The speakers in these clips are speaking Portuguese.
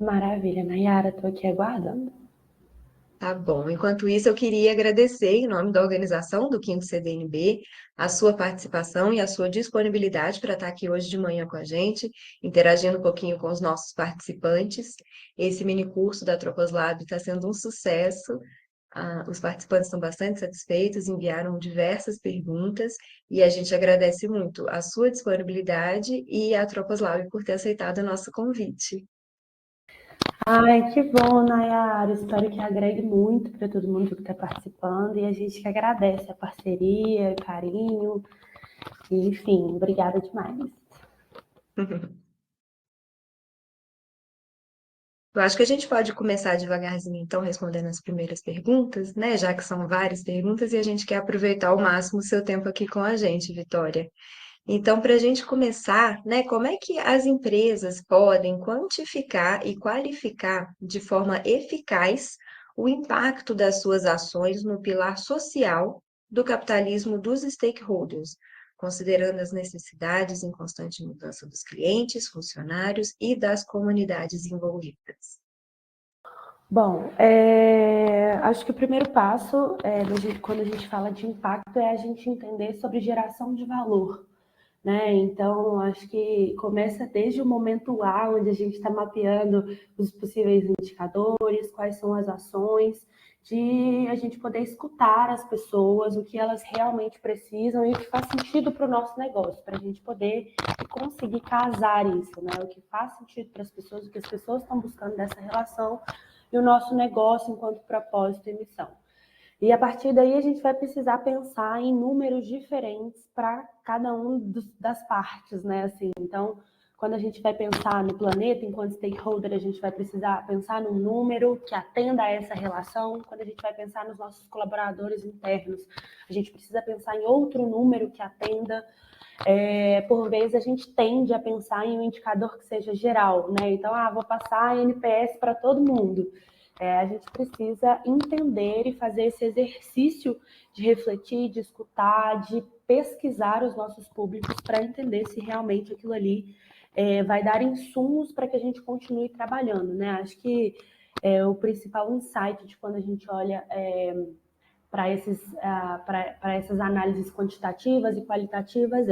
Maravilha, Nayara, estou aqui aguardando. Tá bom. Enquanto isso, eu queria agradecer, em nome da organização do 5º CDNB, a sua participação e a sua disponibilidade para estar aqui hoje de manhã com a gente, interagindo um pouquinho com os nossos participantes. Esse mini curso da Tropas Lab está sendo um sucesso. Os participantes estão bastante satisfeitos, enviaram diversas perguntas e a gente agradece muito a sua disponibilidade e a Tropas Lab por ter aceitado o nosso convite. Ai, que bom, Nayara. Espero que agregue muito para todo mundo que está participando e a gente que agradece a parceria, o carinho, e, enfim, obrigada demais. Eu acho que a gente pode começar devagarzinho, então, respondendo as primeiras perguntas, né? Já que são várias perguntas e a gente quer aproveitar ao máximo o seu tempo aqui com a gente, Vitória. Então, para a gente começar, né, como é que as empresas podem quantificar e qualificar de forma eficaz o impacto das suas ações no pilar social do capitalismo dos stakeholders, considerando as necessidades em constante mudança dos clientes, funcionários e das comunidades envolvidas? Bom, acho que o primeiro passo, quando a gente fala de impacto, é a gente entender sobre geração de valor, né? Então, acho que começa desde o momento A, onde a gente está mapeando os possíveis indicadores, quais são as ações, de a gente poder escutar as pessoas, o que elas realmente precisam e o que faz sentido para o nosso negócio, para a gente poder conseguir casar isso, né? O que faz sentido para as pessoas, o que as pessoas estão buscando dessa relação e o nosso negócio enquanto propósito e missão. E a partir daí a gente vai precisar pensar em números diferentes para cada um das partes, né? Assim, então, quando a gente vai pensar no planeta enquanto stakeholder, a gente vai precisar pensar num número que atenda a essa relação. Quando a gente vai pensar nos nossos colaboradores internos, a gente precisa pensar em outro número que atenda. Por vezes a gente tende a pensar em um indicador que seja geral, né? Então, vou passar NPS para todo mundo. A gente precisa entender e fazer esse exercício de refletir, de escutar, de pesquisar os nossos públicos para entender se realmente aquilo ali vai dar insumos para que a gente continue trabalhando, né? Acho que o principal insight de quando a gente olha para essas análises quantitativas e qualitativas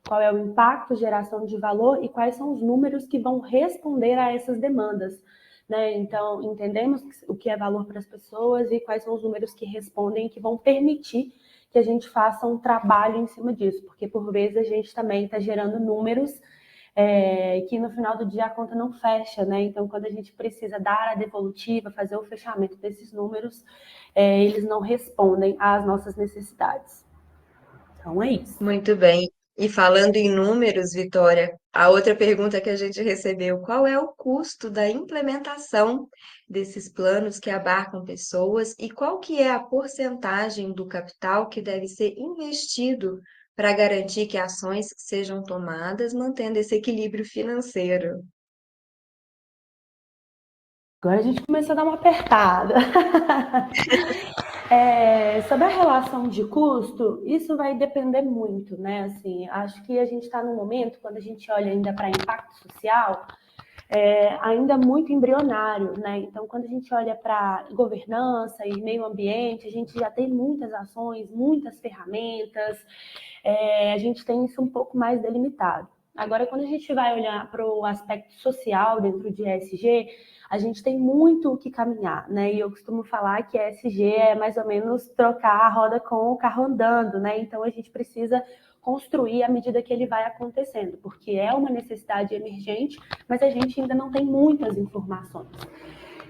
qual é o impacto, geração de valor e quais são os números que vão responder a essas demandas. Né? Então, entendemos o que é valor para as pessoas e quais são os números que respondem e que vão permitir que a gente faça um trabalho em cima disso, porque por vezes a gente também está gerando números que no final do dia a conta não fecha, né? Então, quando a gente precisa dar a devolutiva, fazer o fechamento desses números, eles não respondem às nossas necessidades. Então, é isso. Muito bem. E falando em números, Vitória, a outra pergunta que a gente recebeu, qual é o custo da implementação desses planos que abarcam pessoas e qual que é a porcentagem do capital que deve ser investido para garantir que ações sejam tomadas, mantendo esse equilíbrio financeiro? Agora a gente começou a dar uma apertada. Sobre a relação de custo, isso vai depender muito, né? Assim, acho que a gente está num momento, quando a gente olha ainda para impacto social, ainda muito embrionário, né? Então, quando a gente olha para governança e meio ambiente, a gente já tem muitas ações, muitas ferramentas, a gente tem isso um pouco mais delimitado. Agora, quando a gente vai olhar para o aspecto social dentro de ESG, a gente tem muito o que caminhar, né? E eu costumo falar que ESG é mais ou menos trocar a roda com o carro andando, né? Então a gente precisa construir à medida que ele vai acontecendo, porque é uma necessidade emergente, mas a gente ainda não tem muitas informações.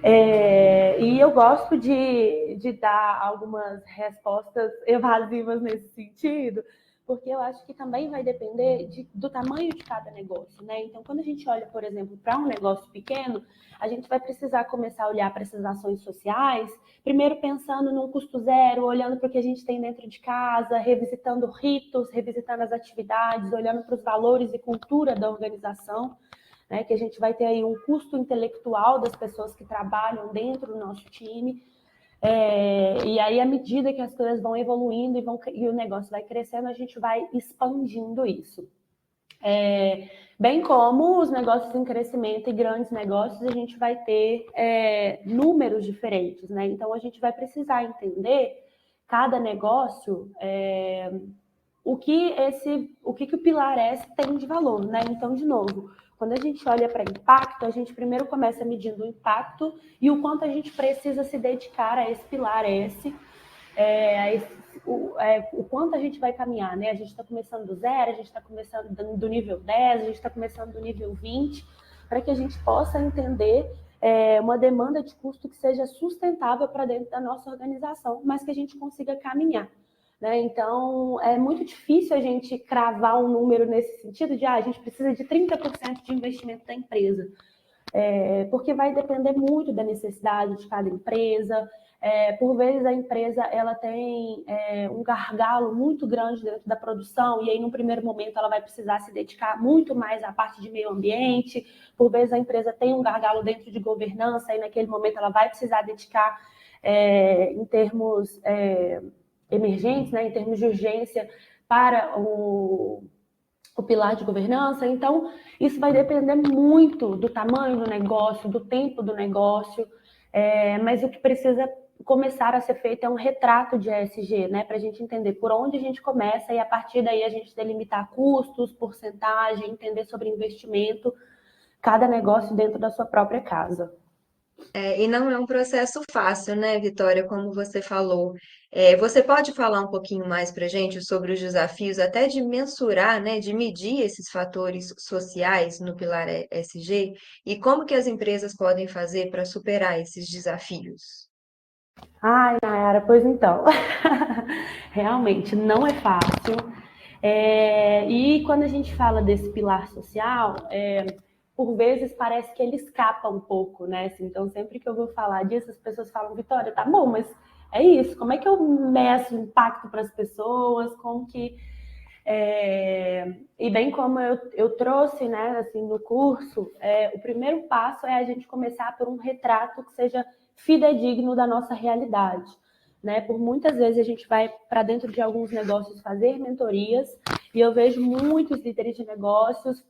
E eu gosto de dar algumas respostas evasivas nesse sentido, porque eu acho que também vai depender do tamanho de cada negócio, né? Então, quando a gente olha, por exemplo, para um negócio pequeno, a gente vai precisar começar a olhar para essas ações sociais, primeiro pensando num custo zero, olhando para o que a gente tem dentro de casa, revisitando ritos, revisitando as atividades, olhando para os valores e cultura da organização, né, que a gente vai ter aí um custo intelectual das pessoas que trabalham dentro do nosso time, e aí, à medida que as coisas vão evoluindo e o negócio vai crescendo, a gente vai expandindo isso. Bem como os negócios em crescimento e grandes negócios, a gente vai ter números diferentes, né? Então, a gente vai precisar entender cada negócio, o que o Pilar S tem de valor, né? Então, de novo, quando a gente olha para impacto, a gente primeiro começa medindo o impacto e o quanto a gente precisa se dedicar a esse Pilar S, o quanto a gente vai caminhar, né? A gente está começando do zero, a gente está começando do nível 10, a gente está começando do nível 20, para que a gente possa entender uma demanda de custo que seja sustentável para dentro da nossa organização, mas que a gente consiga caminhar. Né? Então, é muito difícil a gente cravar um número nesse sentido de a gente precisa de 30% de investimento da empresa. Porque vai depender muito da necessidade de cada empresa. Por vezes a empresa ela tem um gargalo muito grande dentro da produção e aí no primeiro momento ela vai precisar se dedicar muito mais à parte de meio ambiente. Por vezes a empresa tem um gargalo dentro de governança e naquele momento ela vai precisar dedicar em termos emergentes, né, em termos de urgência para o pilar de governança. Então, isso vai depender muito do tamanho do negócio, do tempo do negócio, mas o que precisa começar a ser feito é um retrato de ESG, né, para a gente entender por onde a gente começa e a partir daí a gente delimitar custos, porcentagem, entender sobre investimento, cada negócio dentro da sua própria casa. E não é um processo fácil, né, Vitória, como você falou. Você pode falar um pouquinho mais para a gente sobre os desafios, até de mensurar, né, de medir esses fatores sociais no Pilar ESG e como que as empresas podem fazer para superar esses desafios? Ai, Nayara, pois então, realmente não é fácil. E quando a gente fala desse pilar social, por vezes parece que ele escapa um pouco, né? Assim, então, sempre que eu vou falar disso, as pessoas falam, Vitória, tá bom, mas é isso, como é que eu meço o impacto para as pessoas? Como que. E bem como eu trouxe, né, assim, no curso, o primeiro passo é a gente começar por um retrato que seja fidedigno da nossa realidade. Né? Por muitas vezes a gente vai para dentro de alguns negócios fazer mentorias e eu vejo muitos líderes de negócios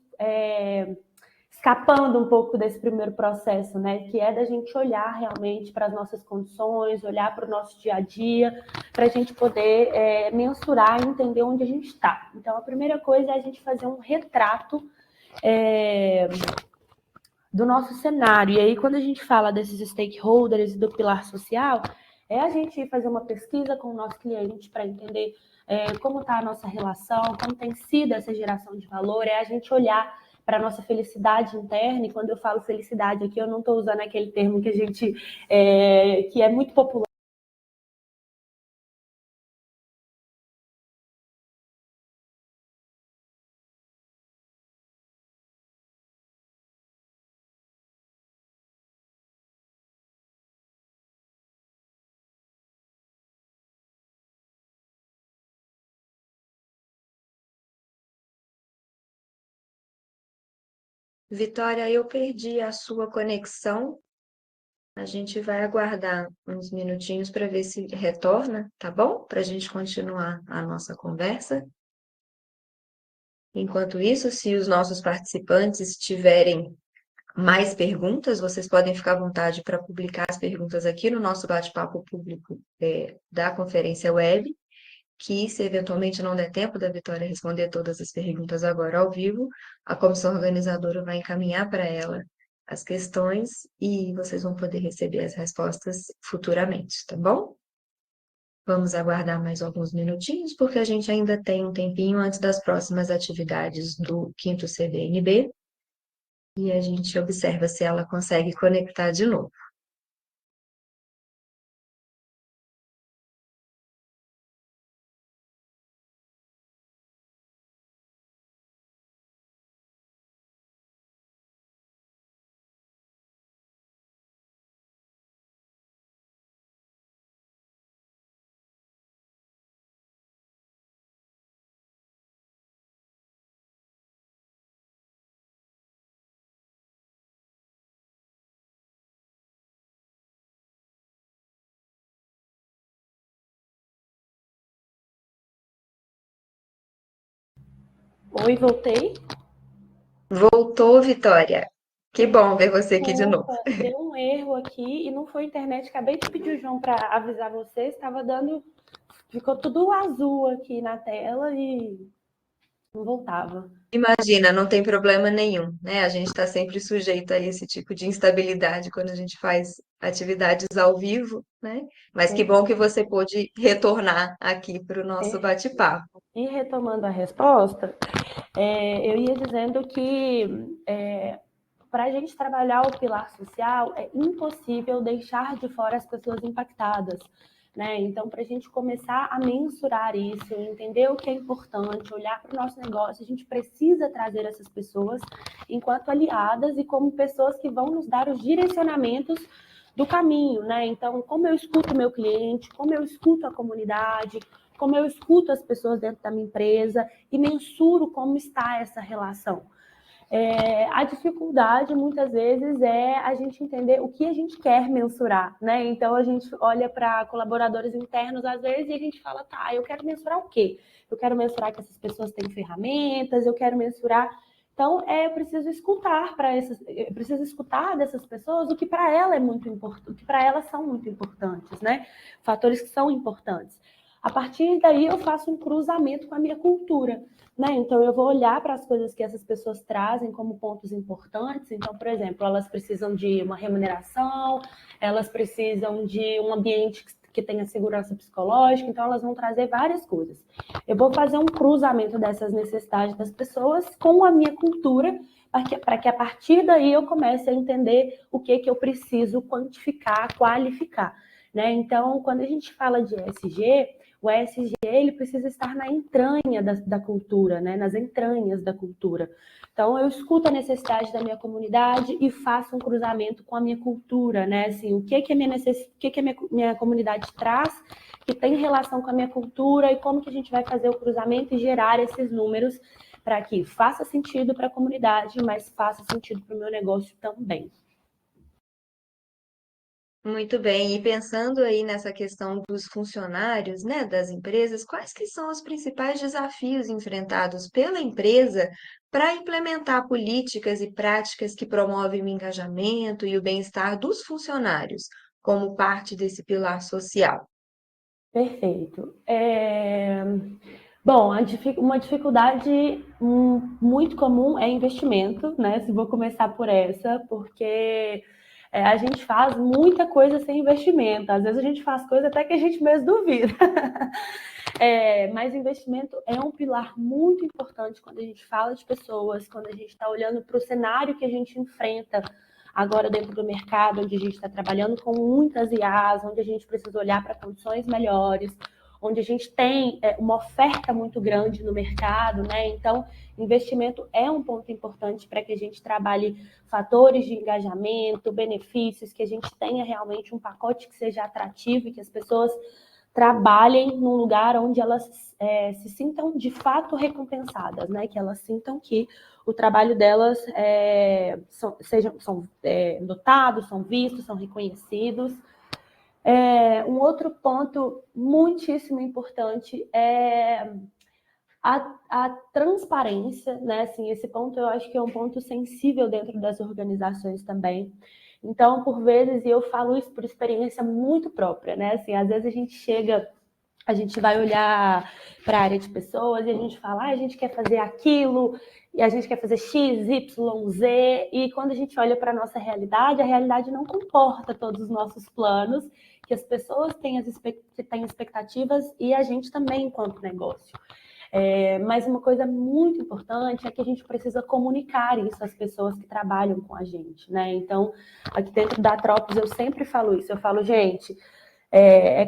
escapando um pouco desse primeiro processo, né? Que é da gente olhar realmente para as nossas condições, olhar para o nosso dia a dia, para a gente poder mensurar e entender onde a gente está. Então, a primeira coisa é a gente fazer um retrato do nosso cenário. E aí, quando a gente fala desses stakeholders e do pilar social, é a gente ir fazer uma pesquisa com o nosso cliente para entender como está a nossa relação, como tem sido essa geração de valor, é a gente olhar para a nossa felicidade interna, e quando eu falo felicidade aqui, eu não estou usando aquele termo que a gente que é muito popular. Vitória, eu perdi a sua conexão. A gente vai aguardar uns minutinhos para ver se retorna, tá bom? Para a gente continuar a nossa conversa. Enquanto isso, se os nossos participantes tiverem mais perguntas, vocês podem ficar à vontade para publicar as perguntas aqui no nosso bate-papo público da conferência web, que se eventualmente não der tempo da Vitória responder todas as perguntas agora ao vivo, a comissão organizadora vai encaminhar para ela as questões e vocês vão poder receber as respostas futuramente, tá bom? Vamos aguardar mais alguns minutinhos, porque a gente ainda tem um tempinho antes das próximas atividades do quinto CVNB, e a gente observa se ela consegue conectar de novo. Oi, voltei. Voltou, Vitória. Que bom ver você aqui de novo. Opa, deu um erro aqui e não foi internet. Acabei de pedir o João para avisar vocês. Estava dando. Ficou tudo azul aqui na tela e não voltava. Imagina, não tem problema nenhum, né? A gente está sempre sujeito a esse tipo de instabilidade quando a gente faz atividades ao vivo, né? Mas que bom que você pôde retornar aqui para o nosso bate-papo. E retomando a resposta, eu ia dizendo que para a gente trabalhar o pilar social é impossível deixar de fora as pessoas impactadas. Né? Então, para a gente começar a mensurar isso, entender o que é importante, olhar para o nosso negócio, a gente precisa trazer essas pessoas enquanto aliadas e como pessoas que vão nos dar os direcionamentos do caminho, né? Então, como eu escuto o meu cliente, como eu escuto a comunidade, como eu escuto as pessoas dentro da minha empresa e mensuro como está essa relação. A dificuldade, muitas vezes, é a gente entender o que a gente quer mensurar, né? Então, a gente olha para colaboradores internos, às vezes, e a gente fala, tá, eu quero mensurar o quê? Eu quero mensurar que essas pessoas têm ferramentas, eu quero mensurar... Então, eu preciso escutar eu preciso escutar dessas pessoas o que para ela é muito importante, o que para elas são muito importantes, né? Fatores que são importantes. A partir daí, eu faço um cruzamento com a minha cultura. Né? Então, eu vou olhar para as coisas que essas pessoas trazem como pontos importantes. Então, por exemplo, elas precisam de uma remuneração, elas precisam de um ambiente que tenha segurança psicológica, então elas vão trazer várias coisas. Eu vou fazer um cruzamento dessas necessidades das pessoas com a minha cultura, para que a partir daí eu comece a entender o que eu preciso quantificar, qualificar. Né? Então, quando a gente fala de ESG, o ESG ele precisa estar na entranha da cultura, né? Nas entranhas da cultura. Então, eu escuto a necessidade da minha comunidade e faço um cruzamento com a minha cultura, né? Assim, o que a minha comunidade traz que tem relação com a minha cultura e como que a gente vai fazer o cruzamento e gerar esses números para que faça sentido para a comunidade, mas faça sentido para o meu negócio também. Muito bem, e pensando aí nessa questão dos funcionários, né, das empresas, quais que são os principais desafios enfrentados pela empresa para implementar políticas e práticas que promovem o engajamento e o bem-estar dos funcionários, como parte desse pilar social? Perfeito. Bom, uma dificuldade muito comum é investimento, né? Se vou começar por essa, porque a gente faz muita coisa sem investimento. Às vezes a gente faz coisa até que a gente mesmo duvida. Mas investimento é um pilar muito importante quando a gente fala de pessoas, quando a gente está olhando para o cenário que a gente enfrenta agora dentro do mercado, onde a gente está trabalhando com muitas IAs, onde a gente precisa olhar para condições melhores, onde a gente tem uma oferta muito grande no mercado, né? Então, investimento é um ponto importante para que a gente trabalhe fatores de engajamento, benefícios, que a gente tenha realmente um pacote que seja atrativo e que as pessoas trabalhem num lugar onde elas se sintam de fato recompensadas, né? Que elas sintam que o trabalho delas são notados, são vistos, são reconhecidos. Um outro ponto muitíssimo importante é a transparência, né? Assim, esse ponto eu acho que é um ponto sensível dentro das organizações também. Então, por vezes, e eu falo isso por experiência muito própria, né? Assim, às vezes a gente vai olhar para a área de pessoas e a gente fala, a gente quer fazer aquilo, e a gente quer fazer X, Y, Z, e quando a gente olha para a nossa realidade, a realidade não comporta todos os nossos planos, que as pessoas têm expectativas e a gente também enquanto negócio. Mas uma coisa muito importante é que a gente precisa comunicar isso às pessoas que trabalham com a gente, né? Então, aqui dentro da Tropos eu sempre falo isso, eu falo, gente,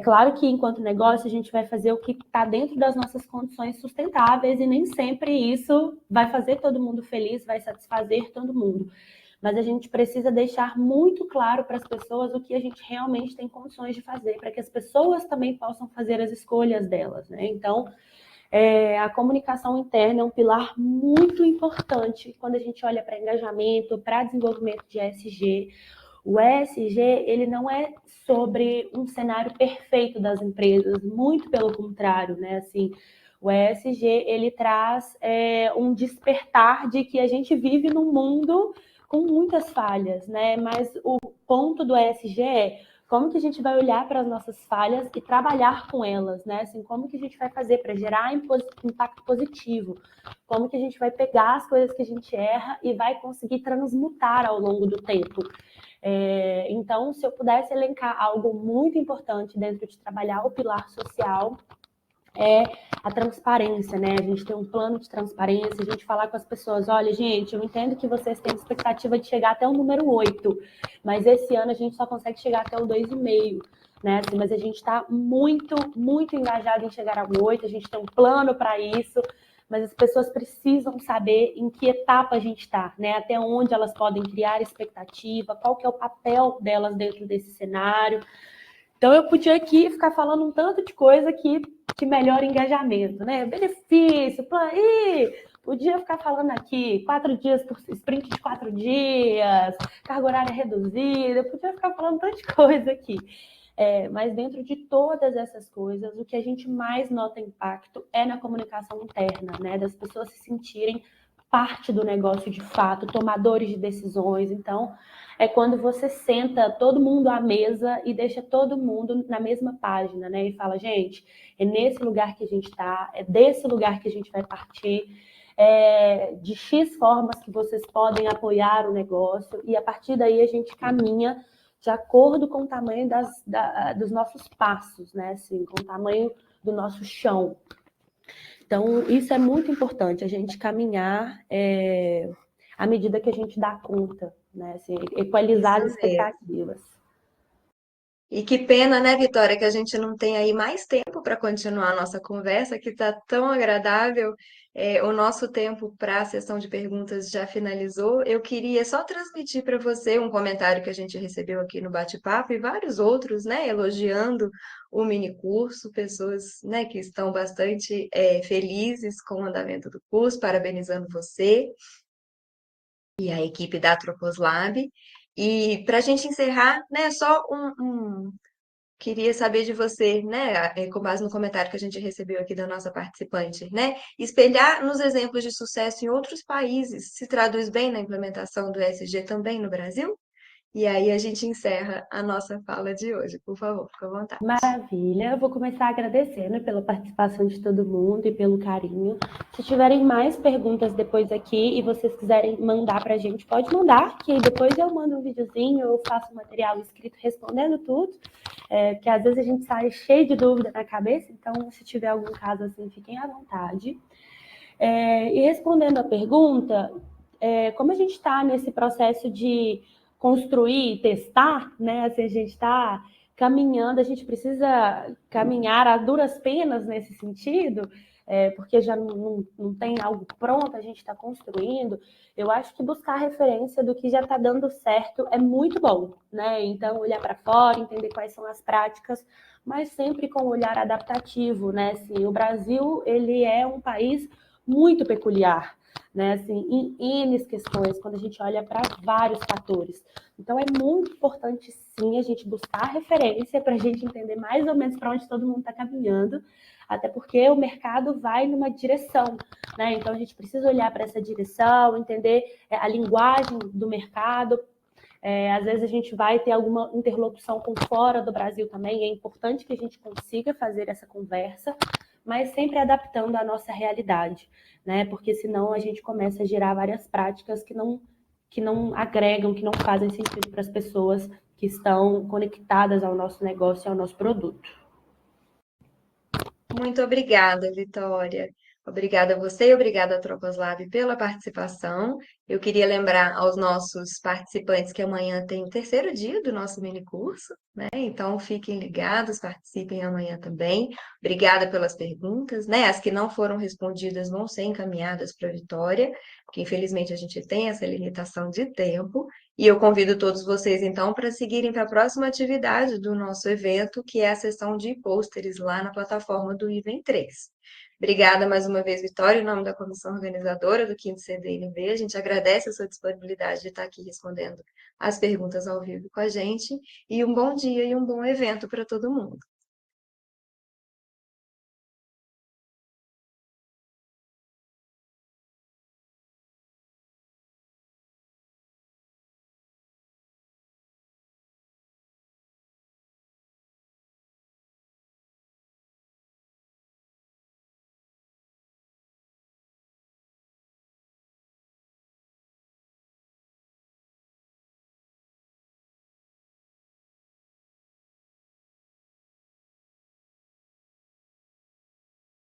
claro que enquanto negócio a gente vai fazer o que está dentro das nossas condições sustentáveis e nem sempre isso vai fazer todo mundo feliz, vai satisfazer todo mundo. Mas a gente precisa deixar muito claro para as pessoas o que a gente realmente tem condições de fazer, para que as pessoas também possam fazer as escolhas delas, né? Então, a comunicação interna é um pilar muito importante quando a gente olha para engajamento, para desenvolvimento de ESG. O ESG, ele não é sobre um cenário perfeito das empresas, muito pelo contrário, né? Assim, O ESG, ele traz um despertar de que a gente vive num mundo com muitas falhas, né? Mas o ponto do ESG é como que a gente vai olhar para as nossas falhas e trabalhar com elas, né? Assim, como que a gente vai fazer para gerar impacto positivo? Como que a gente vai pegar as coisas que a gente erra e vai conseguir transmutar ao longo do tempo? Então, se eu pudesse elencar algo muito importante dentro de trabalhar o pilar social, é a transparência, né? A gente tem um plano de transparência, a gente falar com as pessoas, olha, gente, eu entendo que vocês têm expectativa de chegar até o número 8, mas esse ano a gente só consegue chegar até o 2,5, né? Assim, mas a gente está muito, muito engajado em chegar ao 8, a gente tem um plano para isso, mas as pessoas precisam saber em que etapa a gente está, né? Até onde elas podem criar expectativa, qual que é o papel delas dentro desse cenário. Então, eu podia aqui ficar falando um tanto de coisa que melhora o engajamento, né? Benefício, plano. Podia ficar falando aqui 4 dias por sprint de 4 dias, carga horária reduzida, eu podia ficar falando tanta coisa aqui. Mas dentro de todas essas coisas, o que a gente mais nota impacto é na comunicação interna, né? Das pessoas se sentirem parte do negócio de fato, tomadores de decisões. Então, é quando você senta todo mundo à mesa e deixa todo mundo na mesma página, né? E fala, gente, é nesse lugar que a gente está, é desse lugar que a gente vai partir, de X formas que vocês podem apoiar o negócio, e a partir daí a gente caminha de acordo com o tamanho dos nossos passos, né? Assim, com o tamanho do nosso chão. Então, isso é muito importante, a gente caminhar à medida que a gente dá conta, né? Assim, equalizar as Isso mesmo. expectativas. E que pena, né, Vitória, que a gente não tem aí mais tempo para continuar a nossa conversa, que está tão agradável. O nosso tempo para a sessão de perguntas já finalizou. Eu queria só transmitir para você um comentário que a gente recebeu aqui no bate-papo e vários outros, né, elogiando o minicurso, pessoas, né, que estão bastante felizes com o andamento do curso, parabenizando você e a equipe da Troposlab. E para a gente encerrar, né, só queria saber de você, né, com base no comentário que a gente recebeu aqui da nossa participante, né, espelhar nos exemplos de sucesso em outros países se traduz bem na implementação do ESG também no Brasil? E aí a gente encerra a nossa fala de hoje. Por favor, fica à vontade. Maravilha, eu vou começar agradecendo pela participação de todo mundo e pelo carinho. Se tiverem mais perguntas depois aqui e vocês quiserem mandar para a gente, pode mandar, que depois eu mando um videozinho, eu faço um material escrito respondendo tudo, porque às vezes a gente sai cheio de dúvida na cabeça, então se tiver algum caso assim, fiquem à vontade. E respondendo a pergunta, como a gente está nesse processo de construir e testar, né? Assim, a gente está caminhando, a gente precisa caminhar a duras penas nesse sentido, porque já não tem algo pronto, a gente está construindo. Eu acho que buscar referência do que já está dando certo é muito bom, né? Então, olhar para fora, entender quais são as práticas, mas sempre com um olhar adaptativo, né? Assim, o Brasil, ele é um país muito peculiar, né? Assim, em N questões, quando a gente olha para vários fatores. Então, é muito importante, sim, a gente buscar referência para a gente entender mais ou menos para onde todo mundo está caminhando, até porque o mercado vai numa direção, né? Então, a gente precisa olhar para essa direção, entender a linguagem do mercado. Às vezes a gente vai ter alguma interlocução com fora do Brasil também, é importante que a gente consiga fazer essa conversa, mas sempre adaptando à nossa realidade, né? Porque senão a gente começa a gerar várias práticas que não agregam, que não fazem sentido para as pessoas que estão conectadas ao nosso negócio e ao nosso produto. Muito obrigada, Vitória. Obrigada a você e obrigada a Tropas Lab pela participação. Eu queria lembrar aos nossos participantes que amanhã tem o terceiro dia do nosso mini curso, né? Então fiquem ligados, participem amanhã também. Obrigada pelas perguntas, né? As que não foram respondidas vão ser encaminhadas para a Vitória, porque infelizmente a gente tem essa limitação de tempo. E eu convido todos vocês, então, para seguirem para a próxima atividade do nosso evento, que é a sessão de pôsteres lá na plataforma do Ivem 3. Obrigada mais uma vez, Vitória, em nome da comissão organizadora do 5º CDNV. A gente agradece a sua disponibilidade de estar aqui respondendo as perguntas ao vivo com a gente. E um bom dia e um bom evento para todo mundo.